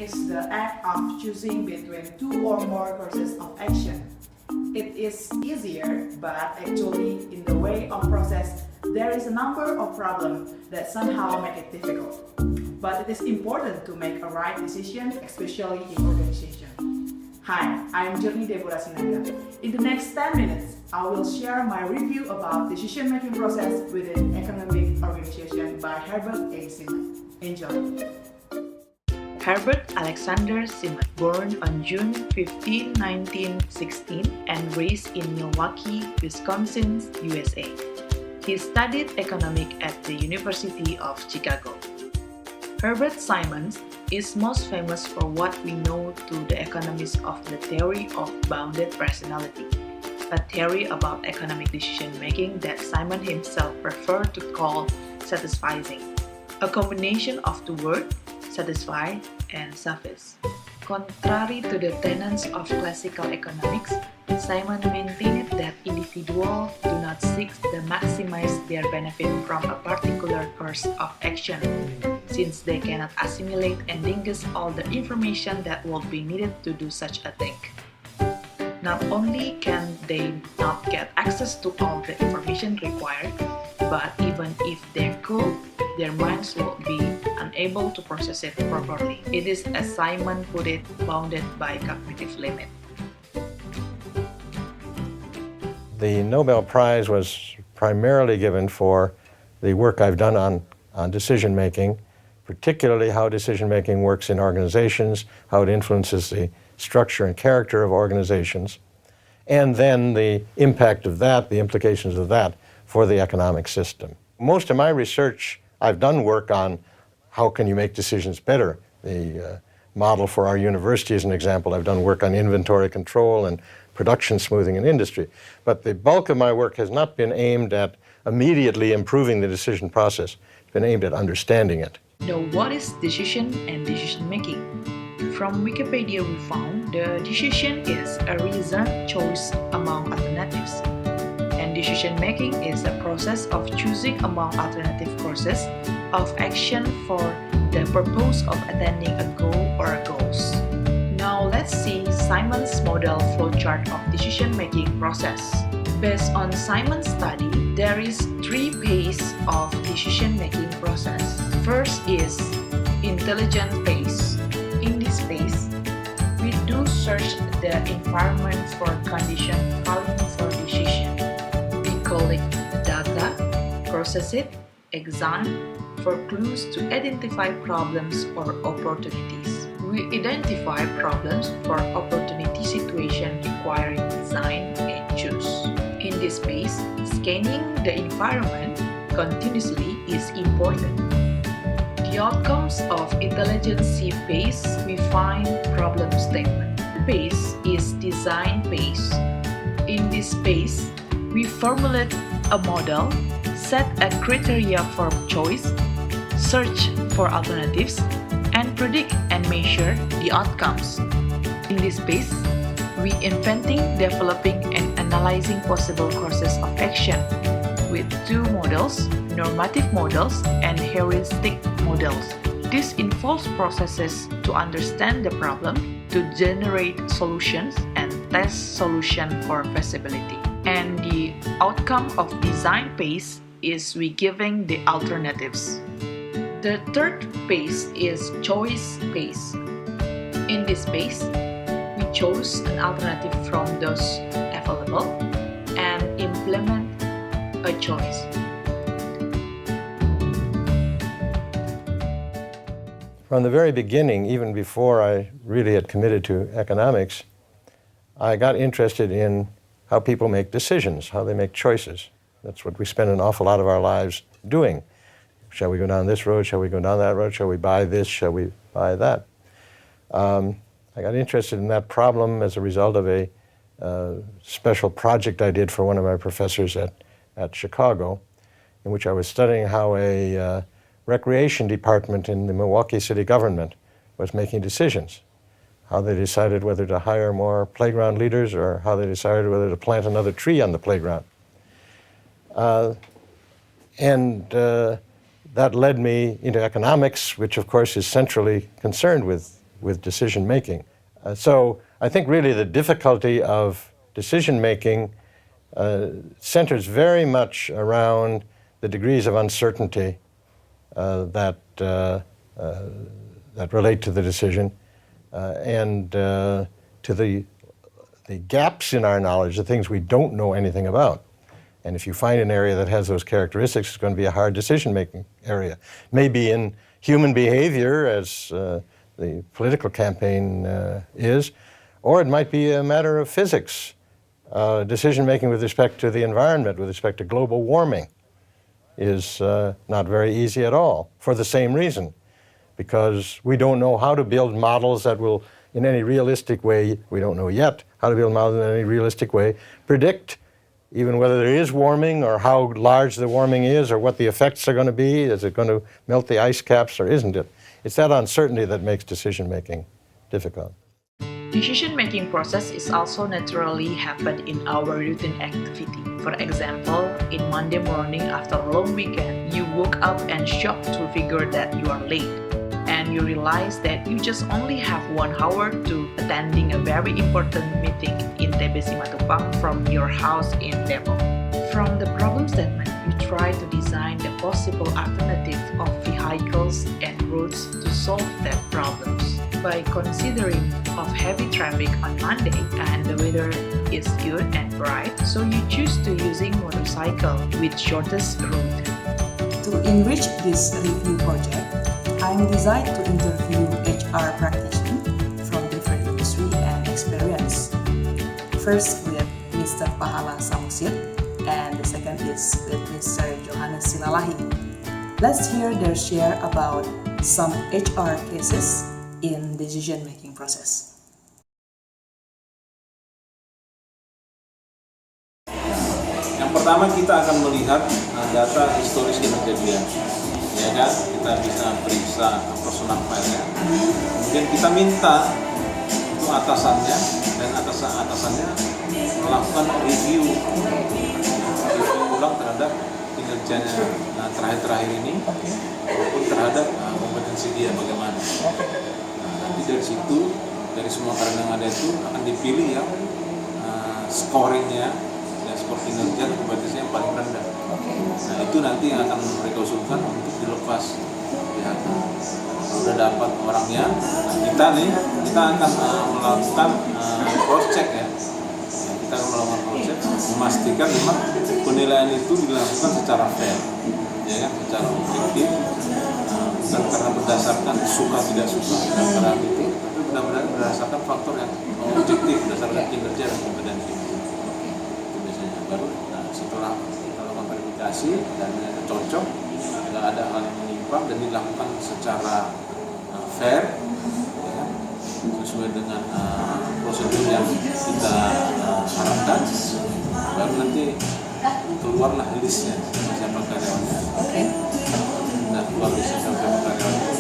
is the act of choosing between two or more courses of action. It is easier, but actually in the way of process, there is a number of problems that somehow make it difficult. But it is important to make a right decision, especially in organization. Hi, I'm Deborah Sinaga. In the next 10 minutes, I will share my review about decision-making process within economic organization by Herbert A. Simon. Enjoy. Herbert Alexander Simon, born on June 15, 1916 and raised in Milwaukee, Wisconsin, USA. He studied economics at the University of Chicago. Herbert Simon is most famous for what we know to the economists of the theory of bounded personality, a theory about economic decision-making that Simon himself preferred to call satisficing, a combination of the word satisfy and suffice. Contrary to the tenets of classical economics, Simon maintained that individuals do not seek to maximize their benefit from a particular course of action, since they cannot assimilate and digest all the information that will be needed to do such a thing. Not only can they not get access to all the information required, but even if they could, their minds will be unable to process it properly. It is, as Simon put it, bounded by cognitive limit. The Nobel Prize was primarily given for the work I've done on decision-making, particularly how decision-making works in organizations, how it influences the structure and character of organizations, and then the impact of that, the implications of that for the economic system. Most of my research, I've done work on how can you make decisions better. The model for our university is an example. I've done work on inventory control and production smoothing in industry. But the bulk of my work has not been aimed at immediately improving the decision process. It's been aimed at understanding it. Now, what is decision and decision-making? From Wikipedia we found the decision is a reasoned choice among alternatives. And decision-making is a process of choosing among alternative courses of action for the purpose of attaining a goal or goals. Now let's see Simon's model flowchart of decision-making process. Based on Simon's study, there is 3 phases of decision-making process. First is intelligent phase. In this phase, we do search the environment for condition calling for decision. We collect data, process it, examine for clues to identify problems or opportunities. We identify problems for opportunity situation requiring design and choose. In this phase, scanning the environment continuously is important. The outcomes of intelligence phase, we find problem statement. The phase is design phase. In this phase, we formulate a model, set a criteria for choice, search for alternatives, and predict and measure the outcomes. In this phase, we inventing, developing, and analyzing possible courses of action with 2 models, normative models and heuristic models. This involves processes to understand the problem, to generate solutions, and test solution for feasibility. And the outcome of design phase is we giving the alternatives. The third phase is choice phase. In this phase, we chose an alternative from those available and implement a choice. From the very beginning, even before I really had committed to economics, I got interested in how people make decisions, how they make choices. That's what we spend an awful lot of our lives doing. Shall we go down this road? Shall we go down that road? Shall we buy this? Shall we buy that? I got interested in that problem as a result of a special project I did for one of my professors at Chicago, in which I was studying how a recreation department in the Milwaukee city government was making decisions. How they decided whether to hire more playground leaders or how they decided whether to plant another tree on the playground. That led me into economics, which of course is centrally concerned with with decision making. So I think really the difficulty of decision making centers very much around the degrees of uncertainty that relate to the decision and to the gaps in our knowledge, the things we don't know anything about. And if you find an area that has those characteristics, it's going to be a hard decision-making area. Maybe in human behavior, as the political campaign is, or it might be a matter of physics, decision-making with respect to the environment, with respect to global warming, is not very easy at all, for the same reason, because we don't know how to build models that will, in any realistic way, we don't know yet how to build models in any realistic way, predict even whether there is warming or how large the warming is or what the effects are going to be. Is it going to melt the ice caps or isn't it? It's that uncertainty that makes decision-making difficult. Decision-making process is also naturally happen in our routine activity. For example, in Monday morning after a long weekend, you woke up and shocked to figure that you are late. And you realize that you just only have 1 hour to attending a very important meeting in TBC Matupang from your house in Depok. From the problem statement, you try to design the possible alternative of vehicles and routes to solve that problems. By considering of heavy traffic on Monday and the weather is good and bright, so you choose to using motorcycle with shortest route. To enrich this review project, I'm designed to interview HR practitioners from different industry and experience. First with Mr. Pahala Samusid, and the second is with Mr. Johannes Silalahi. Let's hear their share about some HR cases in decision-making process. Yang pertama kita akan melihat data historis kejadian. Ya kan, kita bisa periksa personal file-nya. Kemudian kita minta itu atasannya dan atasannya melakukan review ulang terhadap kinerjanya terakhir ini maupun terhadap kompetensi dia bagaimana. Nanti dari situ, dari semua karyawan yang ada itu akan dipilih yang scoringnya dan skor kinerja dan kompetensinya yang paling rendah. Nah itu nanti yang akan mereka usulkan untuk dilepas pihak. Kalau udah dapat orangnya, nah kita akan melakukan cross check ya. Kita akan melakukan cross check, memastikan memang penilaian itu dilakukan secara fair, ya kan, secara objektif, bukan karena berdasarkan suka tidak suka karena itu, tapi benar-benar berdasarkan faktor yang objektif, berdasarkan kinerja dan kompetensi. Itu biasanya baru. Nah setelah verifikasi dan cocok, tidak ada hal yang menyimpang dan dilakukan secara fair, ya, sesuai dengan prosedur yang kita harapkan, baru nanti keluarlah listnya siapa karyawannya. Nah keluar listnya siapa karyawannya,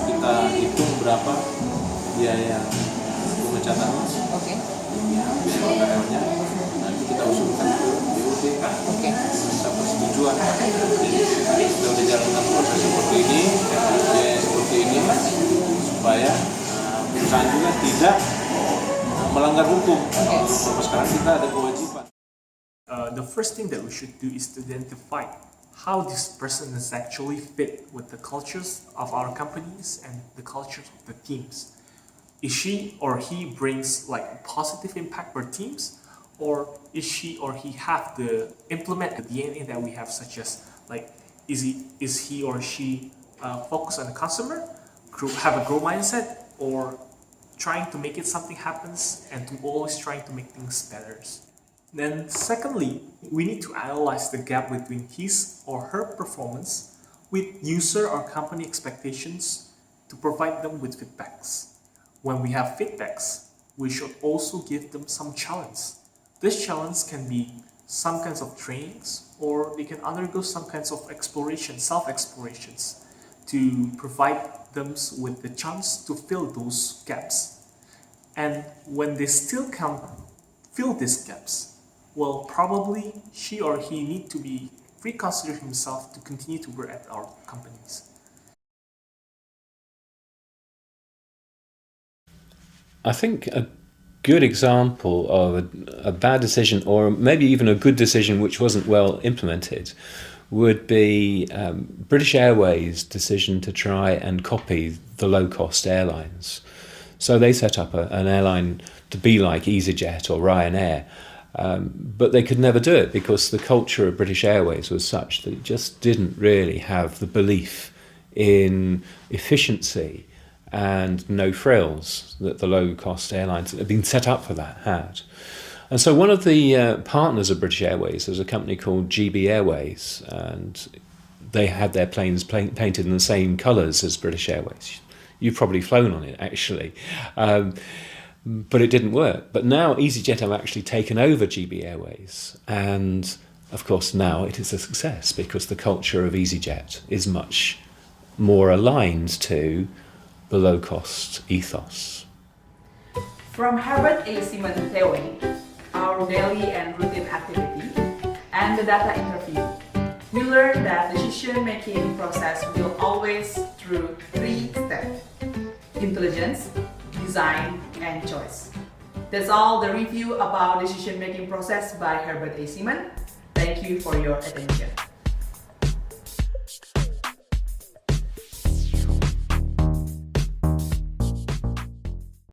kita hitung berapa biaya pemecatannya, biaya karyawannya, nanti kita usulkan ke BUT, minta persetujuan. Jadi kita udah jalankan proses seperti ini, biaya seperti ini, supaya perusahaan juga tidak melanggar hukum. Sampai sekarang kita ada kewajiban. The first thing that we should do is to identify how this person is actually fit with the cultures of our companies and the cultures of the teams. Is she or he brings like a positive impact for teams, or is she or he have to implement the DNA that we have, such as like is he or she focus on the customer, have a growth mindset, or trying to make it something happens and to always trying to make things better. Then secondly, we need to analyze the gap between his or her performance with user or company expectations to provide them with feedbacks. When we have feedbacks, we should also give them some challenge. This challenge can be some kinds of trainings, or they can undergo some kinds of exploration, self-explorations, to provide them with the chance to fill those gaps. And when they still can't fill these gaps, well, probably she or he need to be reconsider himself to continue to work at our companies. I think a good example of a bad decision, or maybe even a good decision which wasn't well implemented, would be British Airways' decision to try and copy the low-cost airlines. So they set up an airline to be like EasyJet or Ryanair, but they could never do it because the culture of British Airways was such that it just didn't really have the belief in efficiency and no frills that the low-cost airlines that had been set up for that had. And so one of the partners of British Airways was a company called GB Airways, and they had their planes painted in the same colours as British Airways. You've probably flown on it, actually. But it didn't work. But now EasyJet have actually taken over GB Airways, and of course now it is a success because the culture of EasyJet is much more aligned to the low-cost ethos. From Herbert A. Simon theory, our daily and routine activity, and the data interview, we learned that decision-making process will always through 3 steps: intelligence, design, and choice. That's all the review about decision-making process by Herbert A. Simon. Thank you for your attention.